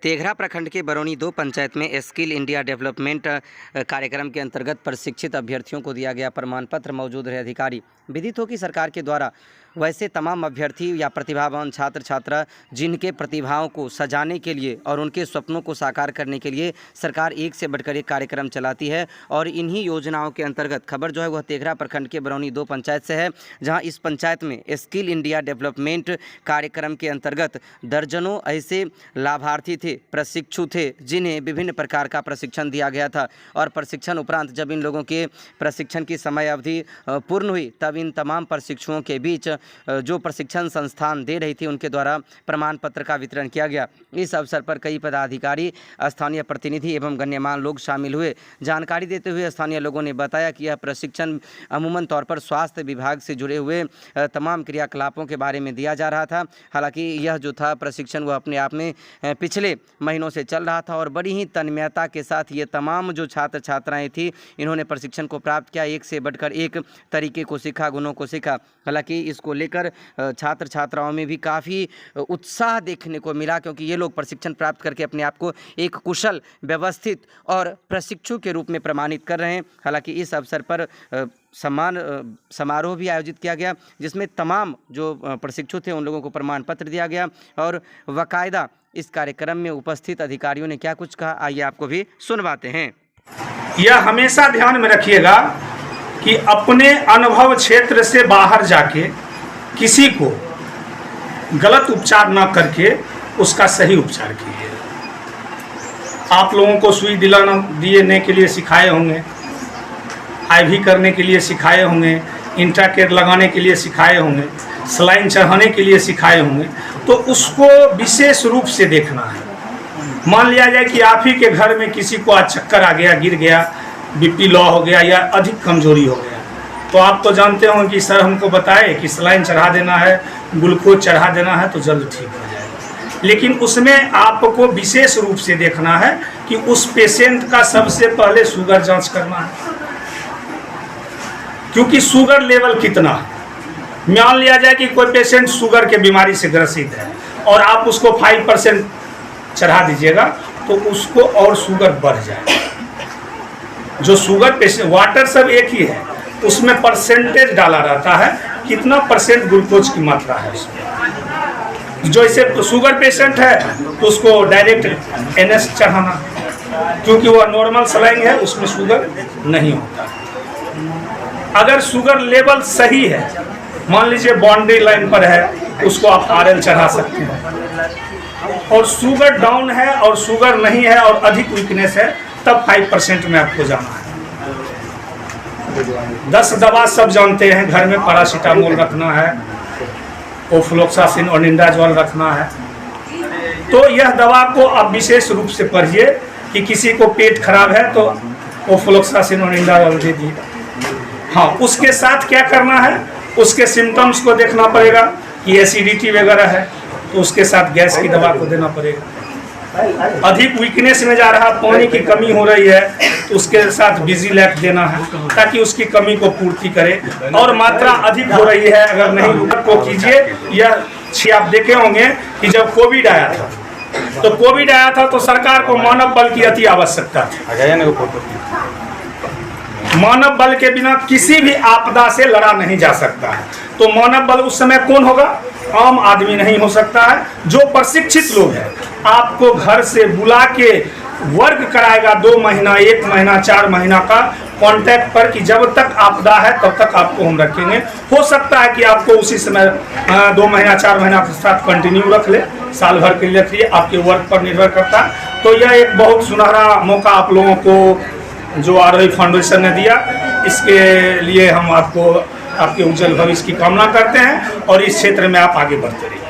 तेघरा प्रखंड के बरौनी 2 पंचायत में स्किल इंडिया डेवलपमेंट कार्यक्रम के अंतर्गत प्रशिक्षित अभ्यर्थियों को दिया गया प्रमाण पत्र। मौजूद रहे अधिकारी। विदित हो कि सरकार के द्वारा वैसे तमाम अभ्यर्थी या प्रतिभावान छात्र छात्रा जिनके प्रतिभाओं को सजाने के लिए और उनके सपनों को साकार करने के लिए सरकार एक से बढ़कर एक कार्यक्रम चलाती है। और इन्हीं योजनाओं के अंतर्गत खबर जो है वह तेघरा प्रखंड के बरौनी 2 पंचायत से है, जहां इस पंचायत में स्किल इंडिया डेवलपमेंट कार्यक्रम के अंतर्गत दर्जनों ऐसे लाभार्थी थे, प्रशिक्षु थे, जिन्हें विभिन्न प्रकार का प्रशिक्षण दिया गया था। और प्रशिक्षण उपरांत जब इन लोगों के प्रशिक्षण की समय अवधि पूर्ण हुई, तब इन तमाम प्रशिक्षुओं के बीच जो प्रशिक्षण संस्थान दे रही थी उनके द्वारा प्रमाण पत्र का वितरण किया गया। इस अवसर पर कई पदाधिकारी, स्थानीय प्रतिनिधि एवं गण्यमान्य लोग शामिल हुए। जानकारी देते हुए स्थानीय लोगों ने बताया कि यह प्रशिक्षण अमूमन तौर पर स्वास्थ्य विभाग से जुड़े हुए तमाम क्रियाकलापों के बारे में दिया जा रहा था। हालांकि यह जो था प्रशिक्षण वह अपने आप में पिछले महीनों से चल रहा था और बड़ी ही तन्मयता के साथ ये तमाम जो छात्र छात्राएं थी इन्होंने प्रशिक्षण को प्राप्त किया। एक से बढ़कर एक तरीके को सीखा, गुणों को सीखा। हालांकि इसको लेकर छात्र छात्राओं में भी काफ़ी उत्साह देखने को मिला, क्योंकि ये लोग प्रशिक्षण प्राप्त करके अपने आप को एक कुशल, व्यवस्थित और प्रशिक्षु के रूप में प्रमाणित कर रहे हैं। हालांकि इस अवसर पर सम्मान समारोह भी आयोजित किया गया, जिसमें तमाम जो प्रशिक्षु थे उन लोगों को प्रमाण पत्र दिया गया। और बाकायदा इस कार्यक्रम में उपस्थित अधिकारियों ने क्या कुछ कहा, आइए आपको भी सुनवाते हैं। यह हमेशा ध्यान में रखिएगा कि अपने अनुभव क्षेत्र से बाहर जाके किसी को गलत उपचार न करके उसका सही उपचार कीजिए। आप लोगों को सुई दिलाने के लिए सिखाए होंगे, आईवी करने के लिए सिखाए होंगे, इंट्राकेट लगाने के लिए सिखाए होंगे, सलाइन चढ़ाने के लिए सिखाए होंगे, तो उसको विशेष रूप से देखना है। मान लिया जाए कि आप ही के घर में किसी को आज चक्कर आ गया, गिर गया, बीपी लो हो गया या अधिक कमजोरी हो गया, तो आप तो जानते होंगे कि सर हमको बताए कि सलाइन चढ़ा देना है, ग्लूकोज चढ़ा देना है तो जल्द ठीक हो जाएगा। लेकिन उसमें आपको विशेष रूप से देखना है कि उस पेशेंट का सबसे पहले शुगर जांच करना है, क्योंकि शुगर लेवल कितना है। मान लिया जाए कि कोई पेशेंट शुगर के बीमारी से ग्रसित है और आप उसको 5% चढ़ा दीजिएगा तो उसको और शुगर बढ़ जाएगा। जो शुगर पेशेंट, वाटर सब एक ही है, उसमें परसेंटेज डाला रहता है, कितना परसेंट ग्लूकोज की मात्रा है उसमें। जो इसे शुगर पेशेंट है तो उसको डायरेक्ट NS चढ़ाना, क्योंकि वह नॉर्मल सलाइन है, उसमें शुगर नहीं होता। अगर शुगर लेवल सही है, मान लीजिए बाउंड्री लाइन पर है, उसको आप RL चढ़ा सकते हैं। और शुगर डाउन है और शुगर नहीं है और अधिक वीकनेस है, तब 5% में आपको जाना है। 10 दवा सब जानते हैं, घर में पैरासीटामोल रखना है, ओफ्लोक्सासिन और निंडाजोल रखना है। तो यह दवा को आप विशेष रूप से पढ़िए कि किसी को पेट खराब है तो ओफ्लोक्सासिन और निंडाजोल दे दिए। हाँ, उसके साथ क्या करना है, उसके सिम्टम्स को देखना पड़ेगा कि एसिडिटी वगैरह है तो उसके साथ गैस की दवा को देना पड़ेगा। अधिक वीकनेस में जा रहा, पानी की कमी हो रही है तो उसके साथ विजिलैक्ट देना है ताकि उसकी कमी को पूर्ति करे। और मात्रा अधिक हो रही है, अगर नहीं तो कीजिए। यह आप देखे होंगे कि जब कोविड आया था तो सरकार को मानव बल की अति आवश्यकता थी। मानव बल के बिना किसी भी आपदा से लड़ा नहीं जा सकता है। तो मानव बल उस समय कौन होगा? आम आदमी नहीं हो सकता है। जो प्रशिक्षित लोग हैं आपको घर से बुला के वर्क कराएगा 2 महीना, 1 महीना, 4 महीना का कांटेक्ट पर, कि जब तक आपदा है तब तक आपको हम रखेंगे। हो सकता है कि आपको उसी समय 2 महीना 4 महीना के साथ कंटिन्यू रख ले, साल भर के लिए रख लिए, आपके वर्क पर निर्भर करता है। तो यह एक बहुत सुनहरा मौका आप लोगों को जो आरोही फाउंडेशन ने दिया, इसके लिए हम आपको आपके उज्जवल भविष्य की कामना करते हैं और इस क्षेत्र में आप आगे बढ़ते रहिए।